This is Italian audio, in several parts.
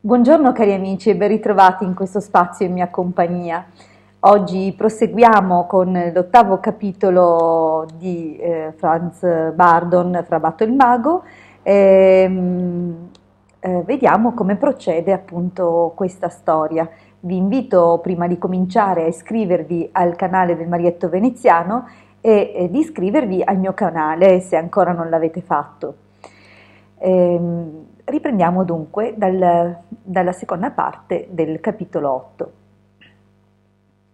Buongiorno cari amici e ben ritrovati in questo spazio in mia compagnia. Oggi proseguiamo con l'ottavo capitolo di Franz Bardon, Frabato il Mago, e vediamo come procede appunto questa storia. Vi invito prima di cominciare a iscrivervi al canale del Marietto Veneziano e di iscrivervi al mio canale se ancora non l'avete fatto. Riprendiamo dunque dalla seconda parte del capitolo 8.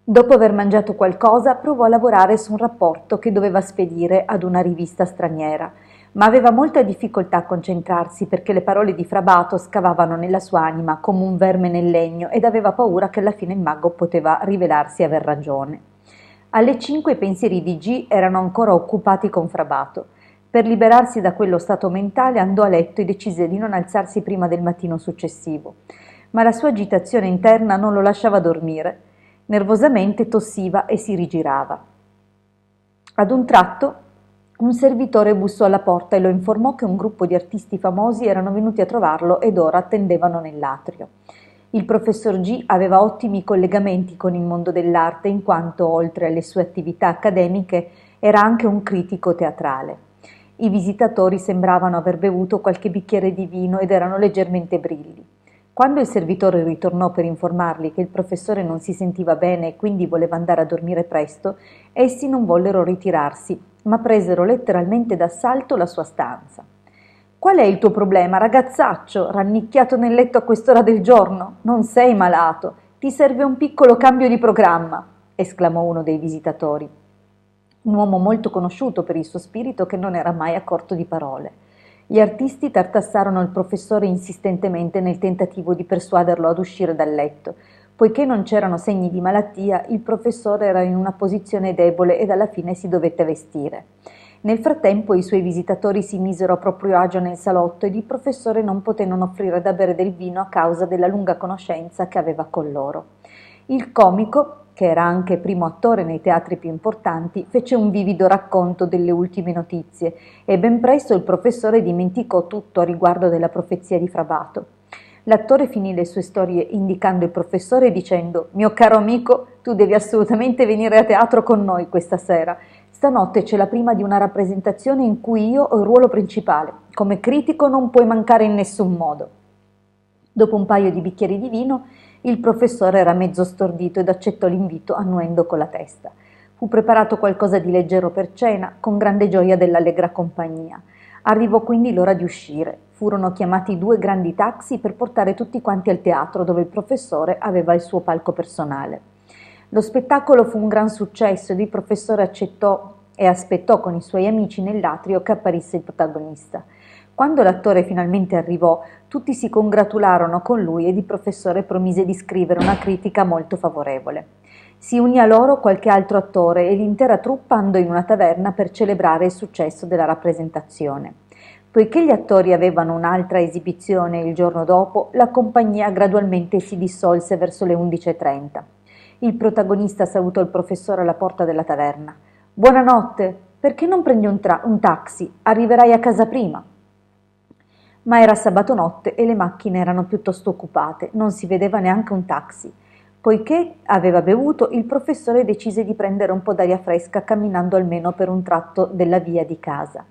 Dopo aver mangiato qualcosa, provò a lavorare su un rapporto che doveva spedire ad una rivista straniera, ma aveva molta difficoltà a concentrarsi perché le parole di Frabato scavavano nella sua anima come un verme nel legno ed aveva paura che alla fine il mago poteva rivelarsi aver ragione. Alle 5 i pensieri di G erano ancora occupati con Frabato. Per liberarsi da quello stato mentale andò a letto e decise di non alzarsi prima del mattino successivo. Ma la sua agitazione interna non lo lasciava dormire. Nervosamente tossiva e si rigirava. Ad un tratto un servitore bussò alla porta e lo informò che un gruppo di artisti famosi erano venuti a trovarlo ed ora attendevano nell'atrio. Il professor G aveva ottimi collegamenti con il mondo dell'arte in quanto, oltre alle sue attività accademiche, era anche un critico teatrale. I visitatori sembravano aver bevuto qualche bicchiere di vino ed erano leggermente brilli. Quando il servitore ritornò per informarli che il professore non si sentiva bene e quindi voleva andare a dormire presto, essi non vollero ritirarsi, ma presero letteralmente d'assalto la sua stanza. «Qual è il tuo problema, ragazzaccio, rannicchiato nel letto a quest'ora del giorno? Non sei malato, ti serve un piccolo cambio di programma», esclamò uno dei visitatori. Un uomo molto conosciuto per il suo spirito che non era mai a corto di parole. Gli artisti tartassarono il professore insistentemente nel tentativo di persuaderlo ad uscire dal letto. Poiché non c'erano segni di malattia, il professore era in una posizione debole ed alla fine si dovette vestire. Nel frattempo i suoi visitatori si misero a proprio agio nel salotto ed il professore non poté non offrire da bere del vino a causa della lunga conoscenza che aveva con loro. Il comico, che era anche primo attore nei teatri più importanti, fece un vivido racconto delle ultime notizie e ben presto il professore dimenticò tutto a riguardo della profezia di Frabato. L'attore finì le sue storie indicando il professore dicendo: «Mio caro amico, tu devi assolutamente venire a teatro con noi questa sera. Stanotte c'è la prima di una rappresentazione in cui io ho il ruolo principale. Come critico non puoi mancare in nessun modo». Dopo un paio di bicchieri di vino, il professore era mezzo stordito ed accettò l'invito annuendo con la testa. Fu preparato qualcosa di leggero per cena, con grande gioia dell'allegra compagnia. Arrivò quindi l'ora di uscire. Furono chiamati 2 grandi taxi per portare tutti quanti al teatro, dove il professore aveva il suo palco personale. Lo spettacolo fu un gran successo ed il professore accettò e aspettò con i suoi amici nell'atrio che apparisse il protagonista. Quando l'attore finalmente arrivò, tutti si congratularono con lui ed il professore promise di scrivere una critica molto favorevole. Si unì a loro qualche altro attore e l'intera truppa andò in una taverna per celebrare il successo della rappresentazione. Poiché gli attori avevano un'altra esibizione il giorno dopo, la compagnia gradualmente si dissolse verso le 11:30. Il protagonista salutò il professore alla porta della taverna. «Buonanotte, perché non prendi un taxi? Arriverai a casa prima». Ma era sabato notte e le macchine erano piuttosto occupate, non si vedeva neanche un taxi. Poiché aveva bevuto, il professore decise di prendere un po' d'aria fresca camminando almeno per un tratto della via di casa.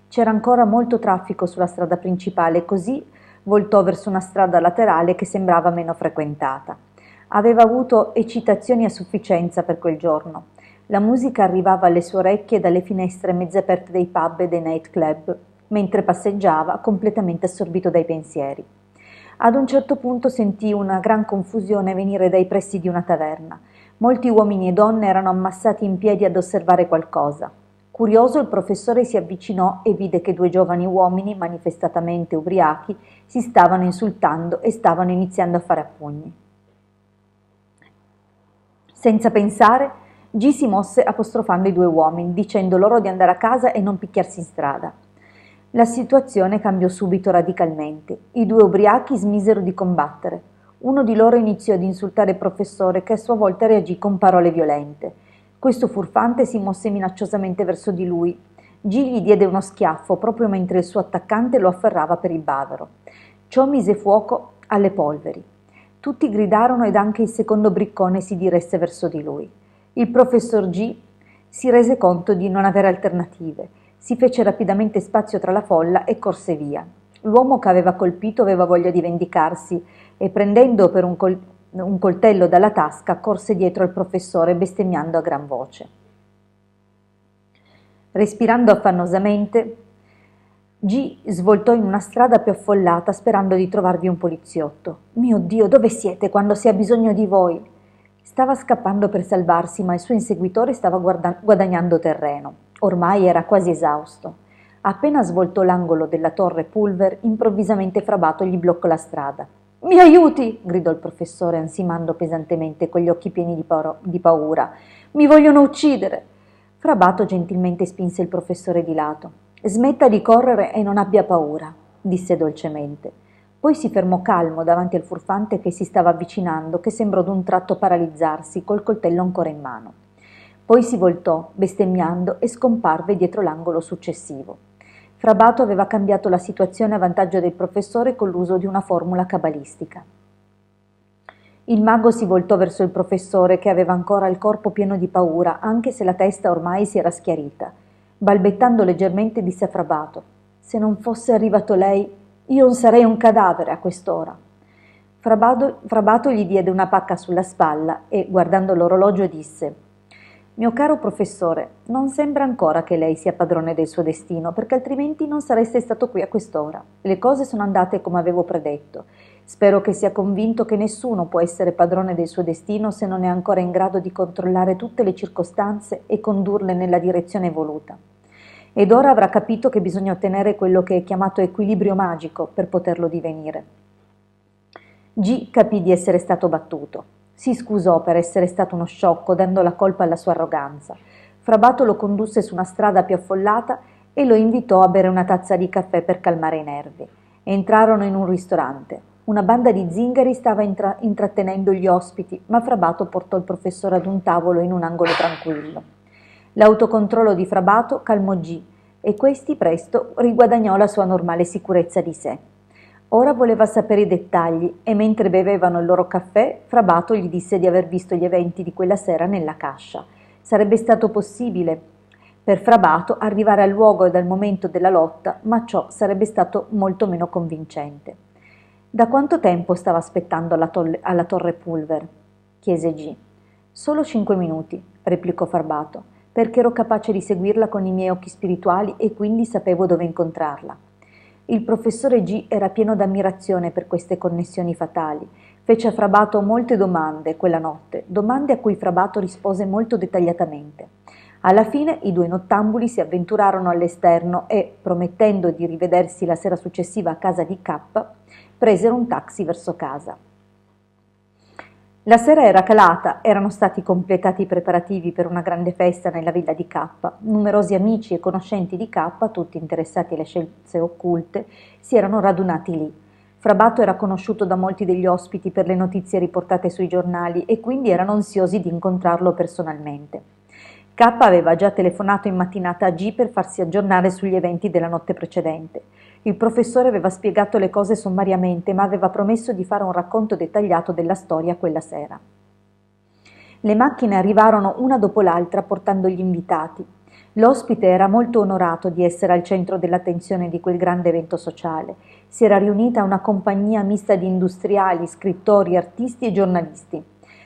C'era ancora molto traffico sulla strada principale, così voltò verso una strada laterale che sembrava meno frequentata. Aveva avuto eccitazioni a sufficienza per quel giorno. La musica arrivava alle sue orecchie dalle finestre mezze aperte dei pub e dei nightclub, mentre passeggiava, completamente assorbito dai pensieri. Ad un certo punto sentì una gran confusione venire dai pressi di una taverna. Molti uomini e donne erano ammassati in piedi ad osservare qualcosa. Curioso, il professore si avvicinò e vide che 2 giovani uomini, manifestatamente ubriachi, si stavano insultando e stavano iniziando a fare a pugni. Senza pensare, G si mosse apostrofando i 2 uomini, dicendo loro di andare a casa e non picchiarsi in strada. La situazione cambiò subito radicalmente. I 2 ubriachi smisero di combattere. Uno di loro iniziò ad insultare il professore, che a sua volta reagì con parole violente. Questo furfante si mosse minacciosamente verso di lui. G gli diede uno schiaffo proprio mentre il suo attaccante lo afferrava per il bavero. Ciò mise fuoco alle polveri. Tutti gridarono ed anche il secondo briccone si diresse verso di lui. Il professor G si rese conto di non avere alternative, si fece rapidamente spazio tra la folla e corse via. L'uomo che aveva colpito aveva voglia di vendicarsi e prendendo per un coltello dalla tasca corse dietro al professore bestemmiando a gran voce. Respirando affannosamente, G svoltò in una strada più affollata sperando di trovarvi un poliziotto. «Mio Dio, dove siete quando si ha bisogno di voi?» Stava scappando per salvarsi, ma il suo inseguitore stava guadagnando terreno. Ormai era quasi esausto. Appena svoltò l'angolo della torre Pulver, improvvisamente Frabato gli bloccò la strada. «Mi aiuti!» gridò il professore, ansimando pesantemente con gli occhi pieni di paura. «Mi vogliono uccidere!» Frabato gentilmente spinse il professore di lato. «Smetta di correre e non abbia paura», disse dolcemente. Poi si fermò calmo davanti al furfante che si stava avvicinando, che sembrò d'un tratto paralizzarsi, col coltello ancora in mano. Poi si voltò, bestemmiando, e scomparve dietro l'angolo successivo. Frabato aveva cambiato la situazione a vantaggio del professore con l'uso di una formula cabalistica. Il mago si voltò verso il professore, che aveva ancora il corpo pieno di paura, anche se la testa ormai si era schiarita. Balbettando leggermente disse a Frabato: «Se non fosse arrivato lei, io non sarei un cadavere a quest'ora». Frabato gli diede una pacca sulla spalla e, guardando l'orologio, disse: «Mio caro professore, non sembra ancora che lei sia padrone del suo destino, perché altrimenti non sareste stato qui a quest'ora. Le cose sono andate come avevo predetto. Spero che sia convinto che nessuno può essere padrone del suo destino se non è ancora in grado di controllare tutte le circostanze e condurle nella direzione voluta. Ed ora avrà capito che bisogna ottenere quello che è chiamato equilibrio magico per poterlo divenire». G capì di essere stato battuto. Si scusò per essere stato uno sciocco, dando la colpa alla sua arroganza. Frabato lo condusse su una strada più affollata e lo invitò a bere una tazza di caffè per calmare i nervi. Entrarono in un ristorante. Una banda di zingari stava intrattenendo gli ospiti, ma Frabato portò il professore ad un tavolo in un angolo tranquillo. L'autocontrollo di Frabato calmò G e questi presto riguadagnò la sua normale sicurezza di sé. Ora voleva sapere i dettagli e mentre bevevano il loro caffè, Frabato gli disse di aver visto gli eventi di quella sera nella cascia. Sarebbe stato possibile per Frabato arrivare al luogo e al momento della lotta, ma ciò sarebbe stato molto meno convincente. «Da quanto tempo stava aspettando alla torre Pulver?» chiese G. «Solo 5 minuti», replicò Frabato, «perché ero capace di seguirla con i miei occhi spirituali e quindi sapevo dove incontrarla». Il professore G era pieno d'ammirazione per queste connessioni fatali. Fece a Frabato molte domande quella notte, domande a cui Frabato rispose molto dettagliatamente. Alla fine i due nottambuli si avventurarono all'esterno e, promettendo di rivedersi la sera successiva a casa di K, presero un taxi verso casa. La sera era calata, erano stati completati i preparativi per una grande festa nella villa di K. Numerosi amici e conoscenti di K, tutti interessati alle scienze occulte, si erano radunati lì. Frabato era conosciuto da molti degli ospiti per le notizie riportate sui giornali e quindi erano ansiosi di incontrarlo personalmente. K aveva già telefonato in mattinata a G per farsi aggiornare sugli eventi della notte precedente. Il professore aveva spiegato le cose sommariamente, ma aveva promesso di fare un racconto dettagliato della storia quella sera. Le macchine arrivarono una dopo l'altra portando gli invitati. L'ospite era molto onorato di essere al centro dell'attenzione di quel grande evento sociale. Si era riunita una compagnia mista di industriali, scrittori, artisti e giornalisti.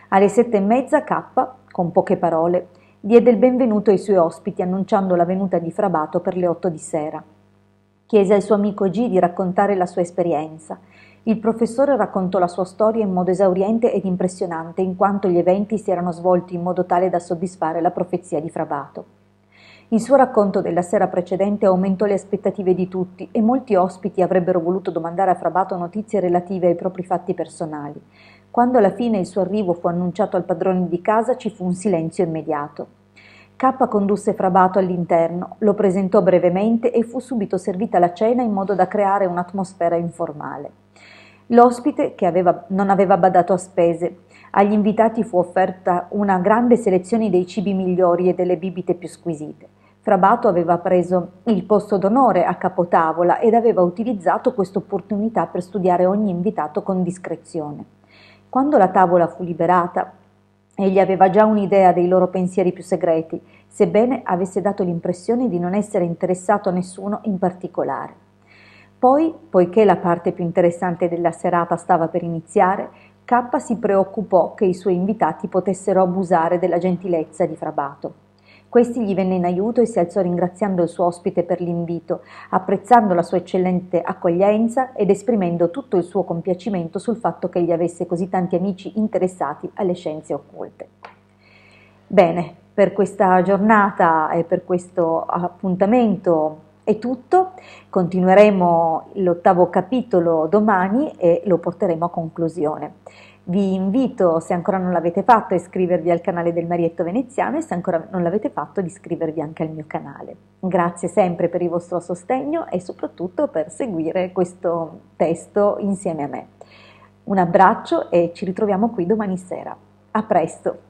Alle 7:30 K, con poche parole, diede il benvenuto ai suoi ospiti annunciando la venuta di Frabato per le 8 di sera. Chiese al suo amico G di raccontare la sua esperienza. Il professore raccontò la sua storia in modo esauriente ed impressionante, in quanto gli eventi si erano svolti in modo tale da soddisfare la profezia di Frabato. Il suo racconto della sera precedente aumentò le aspettative di tutti e molti ospiti avrebbero voluto domandare a Frabato notizie relative ai propri fatti personali. Quando alla fine il suo arrivo fu annunciato al padrone di casa, ci fu un silenzio immediato. K condusse Frabato all'interno, lo presentò brevemente e fu subito servita la cena in modo da creare un'atmosfera informale. L'ospite, che non aveva badato a spese, agli invitati fu offerta una grande selezione dei cibi migliori e delle bibite più squisite. Fra Bato aveva preso il posto d'onore a capotavola ed aveva utilizzato questa opportunità per studiare ogni invitato con discrezione. Quando la tavola fu liberata, egli aveva già un'idea dei loro pensieri più segreti, sebbene avesse dato l'impressione di non essere interessato a nessuno in particolare. Poi, poiché la parte più interessante della serata stava per iniziare, K si preoccupò che i suoi invitati potessero abusare della gentilezza di Fra Bato. Questi gli venne in aiuto e si alzò ringraziando il suo ospite per l'invito, apprezzando la sua eccellente accoglienza ed esprimendo tutto il suo compiacimento sul fatto che egli avesse così tanti amici interessati alle scienze occulte. Bene, per questa giornata e per questo appuntamento è tutto. Continueremo l'8° capitolo domani e lo porteremo a conclusione. Vi invito, se ancora non l'avete fatto, a iscrivervi al canale del Marietto Veneziano e se ancora non l'avete fatto, ad iscrivervi anche al mio canale. Grazie sempre per il vostro sostegno e soprattutto per seguire questo testo insieme a me. Un abbraccio e ci ritroviamo qui domani sera. A presto!